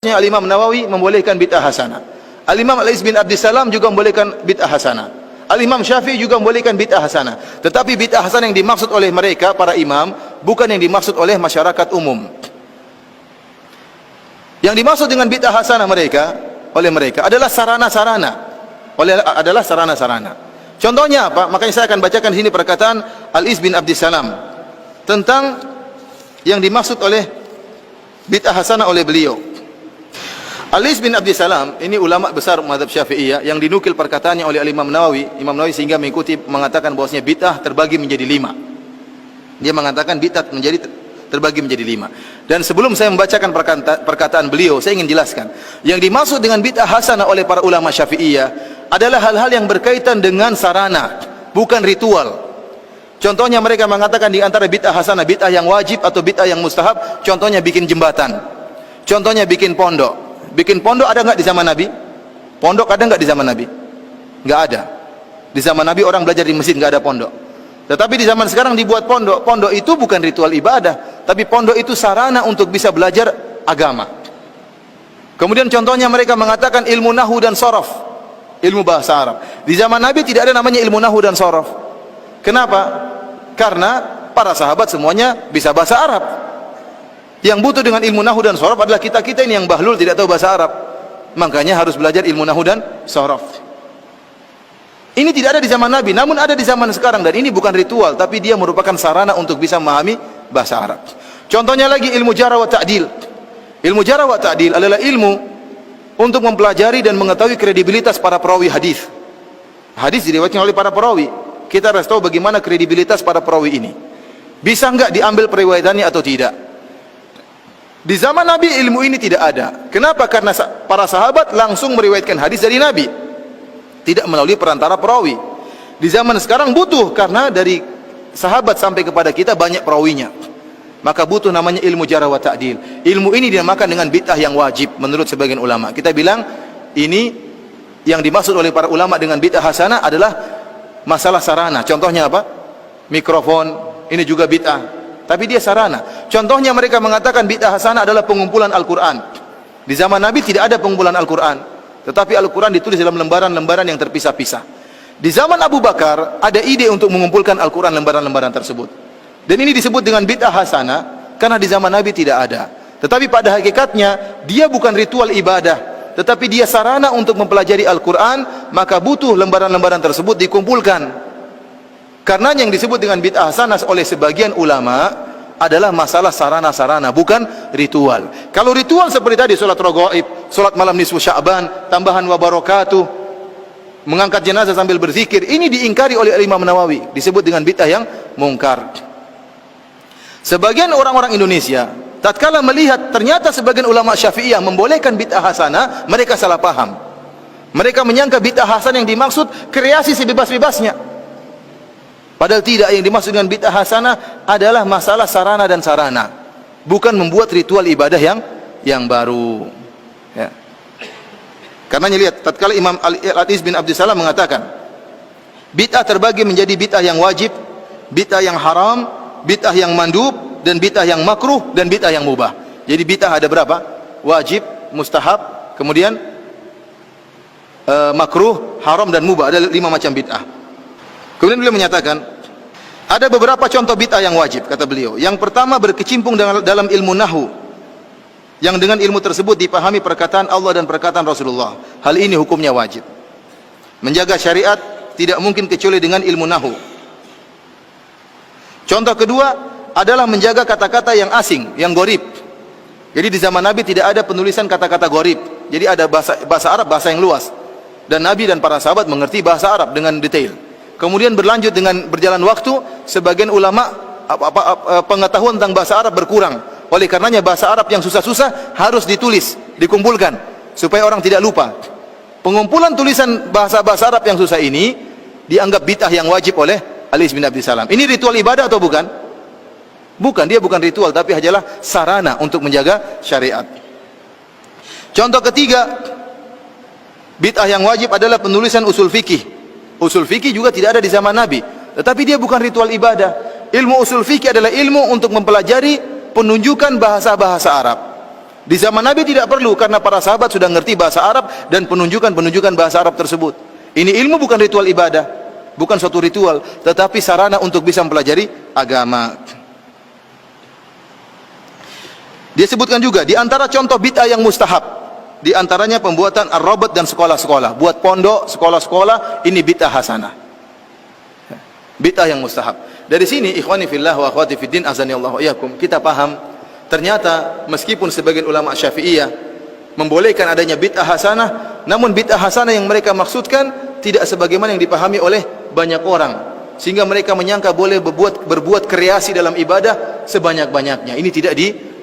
Al-Imam Nawawi membolehkan bid'ah hasanah. Al-Imam Al-Iz bin Abdissalam juga membolehkan bid'ah hasanah. Al-Imam Syafi'i juga membolehkan bid'ah hasanah. Tetapi bid'ah hasanah yang dimaksud oleh mereka, para imam, bukan yang dimaksud oleh masyarakat umum. Yang dimaksud dengan bid'ah hasanah oleh mereka adalah sarana-sarana. Adalah sarana-sarana. Contohnya apa? Makanya saya akan bacakan di sini perkataan Al-Iz bin Abdissalam tentang yang dimaksud oleh bid'ah hasanah oleh beliau. Al-Iz bin Abdissalam ini ulama besar mazhab Syafi'iyah yang dinukil perkataannya oleh Imam Nawawi. Imam Nawawi sehingga mengatakan bahwasanya bid'ah terbagi menjadi 5. Dia mengatakan bid'ah terbagi menjadi 5. Dan sebelum saya membacakan perkataan beliau, saya ingin jelaskan yang dimaksud dengan bid'ah hasanah oleh para ulama Syafi'iyah adalah hal-hal yang berkaitan dengan sarana, bukan ritual. Contohnya mereka mengatakan di antara bid'ah hasanah, bid'ah yang wajib atau bid'ah yang mustahab, contohnya bikin jembatan, contohnya bikin pondok. Bikin pondok ada enggak di zaman Nabi? Pondok ada enggak di zaman Nabi? Enggak ada. Di zaman Nabi orang belajar di masjid, enggak ada pondok. Tetapi di zaman sekarang dibuat pondok. Pondok itu bukan ritual ibadah, tapi pondok itu sarana untuk bisa belajar agama. Kemudian contohnya mereka mengatakan ilmu nahwu dan shorof, ilmu bahasa Arab. Di zaman Nabi tidak ada namanya ilmu nahwu dan shorof. Kenapa? Karena para sahabat semuanya bisa bahasa Arab. Yang butuh dengan ilmu nahwu dan shorof adalah kita-kita ini yang bahlul tidak tahu bahasa Arab. Makanya harus belajar ilmu nahwu dan shorof. Ini tidak ada di zaman Nabi, namun ada di zaman sekarang. Dan ini bukan ritual, tapi dia merupakan sarana untuk bisa memahami bahasa Arab. Contohnya lagi ilmu jarh wa ta'dil. Ilmu jarh wa ta'dil adalah ilmu untuk mempelajari dan mengetahui kredibilitas para perawi hadis. Hadis diriwayatkan oleh para perawi. Kita harus tahu bagaimana kredibilitas para perawi ini. Bisa enggak diambil periwayatannya atau tidak? Di zaman Nabi ilmu ini tidak ada. Kenapa? Karena para sahabat langsung meriwayatkan hadis dari Nabi, tidak melalui perantara perawi. Di zaman sekarang butuh, karena dari sahabat sampai kepada kita banyak perawinya. Maka butuh namanya ilmu jarh wa ta'dil. Ilmu ini dinamakan dengan bid'ah yang wajib menurut sebagian ulama. Kita bilang ini yang dimaksud oleh para ulama dengan bid'ah hasanah adalah masalah sarana. Contohnya apa? Mikrofon, ini juga bid'ah. Tapi dia sarana. Contohnya mereka mengatakan bid'ah hasanah adalah pengumpulan Al-Quran. Di zaman Nabi tidak ada pengumpulan Al-Quran, tetapi Al-Quran ditulis dalam lembaran-lembaran yang terpisah-pisah. Di zaman Abu Bakar ada ide untuk mengumpulkan Al-Quran lembaran-lembaran tersebut. Dan ini disebut dengan bid'ah hasanah karena di zaman Nabi tidak ada. Tetapi pada hakikatnya dia bukan ritual ibadah, tetapi dia sarana untuk mempelajari Al-Quran. Maka butuh lembaran-lembaran tersebut dikumpulkan. Karena yang disebut dengan bid'ah hasanah oleh sebagian ulama adalah masalah sarana-sarana, bukan ritual. Kalau ritual seperti tadi, sholat raghaib, sholat malam nisfu Sya'ban, tambahan wa barakatuh, mengangkat jenazah sambil berzikir, ini diingkari oleh Imam Nawawi, disebut dengan bid'ah yang mungkar. Sebagian orang-orang Indonesia tatkala melihat ternyata sebagian ulama Syafi'iyah membolehkan bid'ah hasanah, mereka salah paham. Mereka menyangka bid'ah hasanah yang dimaksud kreasi sebebas-bebasnya. Padahal tidak, yang dimaksud dengan bid'ah hasanah adalah masalah sarana dan sarana, bukan membuat ritual ibadah yang baru. Ya. Karena lihat, tatkala Imam Al-Iz bin Abdissalam mengatakan bid'ah terbagi menjadi bid'ah yang wajib, bid'ah yang haram, bid'ah yang mandub, dan bid'ah yang makruh, dan bid'ah yang mubah. Jadi bid'ah ada berapa? Wajib, mustahab, kemudian makruh, haram, dan mubah. Ada 5 macam bid'ah. Kemudian beliau menyatakan ada beberapa contoh bid'ah yang wajib, kata beliau. Yang pertama, berkecimpung dalam ilmu nahwu, yang dengan ilmu tersebut dipahami perkataan Allah dan perkataan Rasulullah. Hal ini hukumnya wajib. Menjaga syariat tidak mungkin kecuali dengan ilmu nahwu. Contoh kedua adalah menjaga kata-kata yang asing, yang gharib. Jadi di zaman Nabi tidak ada penulisan kata-kata gharib. Jadi ada bahasa Arab, bahasa yang luas. Dan Nabi dan para sahabat mengerti bahasa Arab dengan detail. Kemudian berlanjut dengan berjalan waktu, sebagian ulama pengetahuan tentang bahasa Arab berkurang. Oleh karenanya bahasa Arab yang susah-susah harus ditulis, dikumpulkan supaya orang tidak lupa. Pengumpulan tulisan bahasa-bahasa Arab yang susah ini dianggap bid'ah yang wajib oleh Al-Iz bin Abdissalam. Ini ritual ibadah atau bukan? Bukan, dia bukan ritual, tapi hanyalah sarana untuk menjaga syariat. Contoh ketiga, bid'ah yang wajib adalah penulisan usul fikih. Usul fikih juga tidak ada di zaman Nabi, tetapi dia bukan ritual ibadah. Ilmu usul fikih adalah ilmu untuk mempelajari penunjukan bahasa-bahasa Arab. Di zaman Nabi tidak perlu, karena para sahabat sudah ngerti bahasa Arab dan penunjukan bahasa Arab tersebut. Ini ilmu bukan ritual ibadah, bukan suatu ritual, tetapi sarana untuk bisa mempelajari agama. Dia sebutkan juga di antara contoh bid'ah yang mustahab, di antaranya pembuatan ar-rabat dan sekolah-sekolah, buat pondok, sekolah-sekolah, ini bid'ah hasanah. Bid'ah yang mustahab. Dari sini ikhwani fillah wa akhwati fiddin azanillahu iyyakum, kita paham ternyata meskipun sebagian ulama Syafi'iyah membolehkan adanya bid'ah hasanah, namun bid'ah hasanah yang mereka maksudkan tidak sebagaimana yang dipahami oleh banyak orang, sehingga mereka menyangka boleh berbuat kreasi dalam ibadah sebanyak-banyaknya. Ini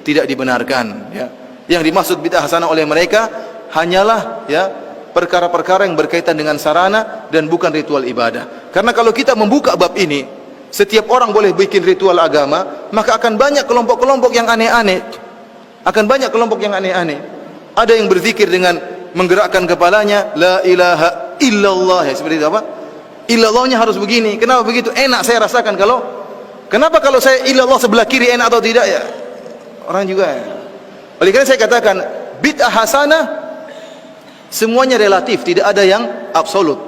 tidak dibenarkan, ya. Yang dimaksud bid'ah hasanah oleh mereka hanyalah, ya, perkara-perkara yang berkaitan dengan sarana dan bukan ritual ibadah. Karena kalau kita membuka bab ini, setiap orang boleh bikin ritual agama, maka akan banyak kelompok-kelompok yang aneh-aneh. Akan banyak kelompok yang aneh-aneh. Ada yang berzikir dengan menggerakkan kepalanya, la ilaha illallah, ya, seperti itu apa? Illallahnya harus begini. Kenapa begitu? Enak saya rasakan kalau. Kenapa kalau saya illallah sebelah kiri enak atau tidak, ya? Orang juga, ya. Oleh karena saya katakan bid'ah hasanah semuanya relatif, tidak ada yang absolut.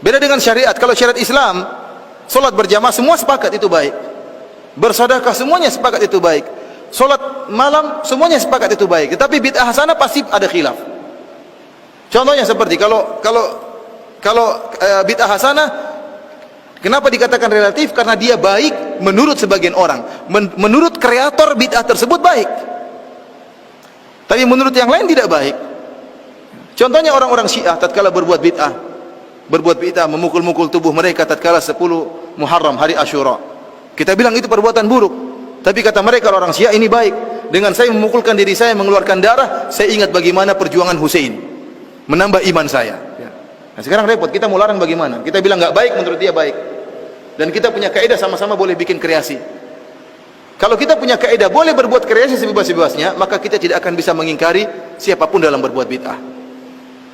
Beda dengan syariat. Kalau syariat Islam, solat berjamaah semua sepakat itu baik, bersedekah semuanya sepakat itu baik, solat malam semuanya sepakat itu baik. Tetapi bid'ah hasanah pasti ada khilaf. Contohnya seperti kalau bid'ah hasanah, kenapa dikatakan relatif? Karena dia baik menurut sebagian orang, menurut kreator bid'ah tersebut baik, tapi menurut yang lain tidak baik. Contohnya orang-orang Syiah tatkala berbuat bid'ah memukul-mukul tubuh mereka tatkala 10 Muharram, hari Asyura. Kita bilang itu perbuatan buruk, tapi kata mereka orang Syiah ini baik. Dengan saya memukulkan diri saya, mengeluarkan darah, saya ingat bagaimana perjuangan Hussein, menambah iman saya. Nah, sekarang repot, kita mau larang bagaimana? Kita bilang nggak baik, menurut dia baik. Dan kita punya kaidah sama-sama boleh bikin kreasi. Kalau kita punya kaidah boleh berbuat kreasi sebebas-bebasnya, maka kita tidak akan bisa mengingkari siapapun dalam berbuat bid'ah.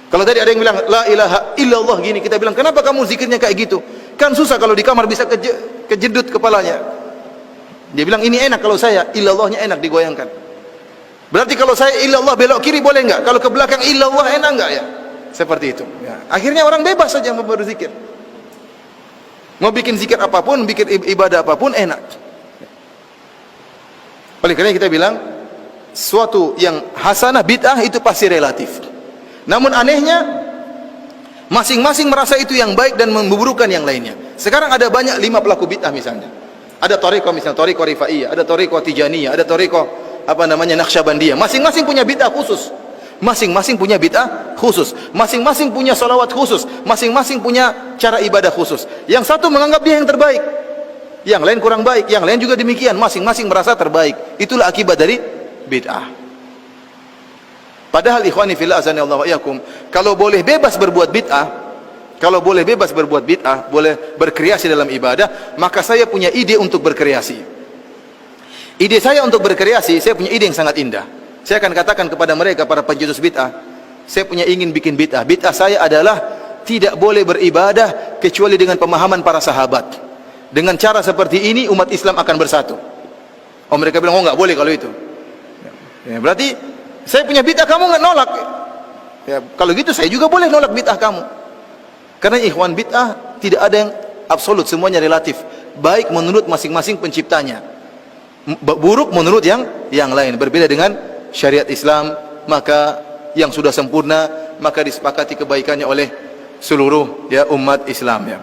Kalau tadi ada yang bilang la ilaha illallah gini, kita bilang kenapa kamu zikirnya kayak gitu? Kan susah kalau di kamar bisa kejedut kepalanya. Dia bilang ini enak kalau saya, illallahnya enak digoyangkan. Berarti kalau saya illallah belok kiri boleh enggak? Kalau ke belakang illallah enak enggak, ya? Seperti itu, ya. Akhirnya orang bebas saja mau berzikir. Mau bikin zikir apapun, bikin ibadah apapun enak. Oleh karena kita bilang suatu yang hasanah bid'ah itu pasti relatif. Namun anehnya masing-masing merasa itu yang baik dan memburukan yang lainnya. Sekarang ada banyak 5 pelaku bid'ah misalnya. Ada thariqah misalnya, thariqah rifaiyah, ada thariqah tijaniyah, ada thariqah naqsyabandiyah. Masing-masing punya bid'ah khusus. Masing-masing punya bid'ah khusus. Masing-masing punya salawat khusus. Masing-masing punya cara ibadah khusus. Yang satu menganggap dia yang terbaik, yang lain kurang baik, yang lain juga demikian. Masing-masing merasa terbaik. Itulah akibat dari bid'ah. Padahal ikhwani fillah azanillahu iyyakum, kalau boleh bebas berbuat bid'ah, boleh berkreasi dalam ibadah, maka saya punya ide untuk berkreasi. Ide saya untuk berkreasi, saya punya ide yang sangat indah. Saya akan katakan kepada mereka, para pencetus bid'ah, saya punya ingin bikin bid'ah. Bid'ah saya adalah tidak boleh beribadah kecuali dengan pemahaman para sahabat. Dengan cara seperti ini umat Islam akan bersatu. Oh, mereka bilang, oh nggak boleh kalau itu. Ya, berarti saya punya bid'ah, kamu nggak nolak. Ya, kalau gitu saya juga boleh nolak bid'ah kamu. Karena ikhwan, bid'ah tidak ada yang absolut, semuanya relatif. Baik menurut masing-masing penciptanya, buruk menurut yang lain. Berbeda dengan syariat Islam, maka yang sudah sempurna, maka disepakati kebaikannya oleh seluruh, ya, umat Islam, ya.